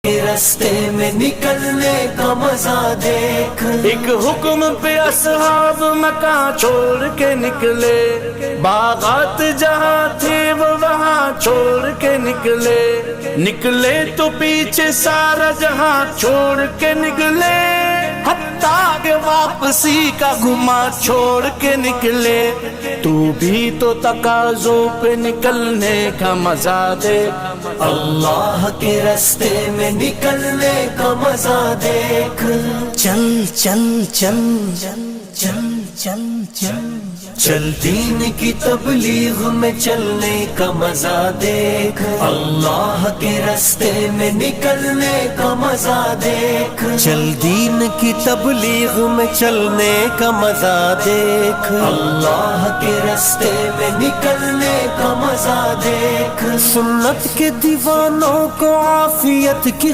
کے راستے میں نکلنے کا مزہ دیکھ۔ ایک حکم پہ اصحاب مکہ چھوڑ کے نکلے، باغات جہاں تھے وہ وہاں چھوڑ کے نکلے، نکلے تو پیچھے سارا جہاں چھوڑ کے نکلے، حتیٰ کہ واپسی کا گما چھوڑ کے نکلے۔ تو بھی تو تقاضوں پہ نکلنے کا مزہ دے، اللہ کے راستے میں نکلنے کا مزہ دیکھ۔ چل چل چل چل چل چل چل دین کی تبلیغ میں چلنے کا مزہ دیکھ، اللہ کے راستے میں نکلنے کا مزہ دیکھ۔ چل دین کی تبلیغ میں چلنے کا مزہ دیکھ، اللہ کے راستے میں نکلنے کا مزہ دیکھ۔ سنت کے دیوانوں کو عافیت کی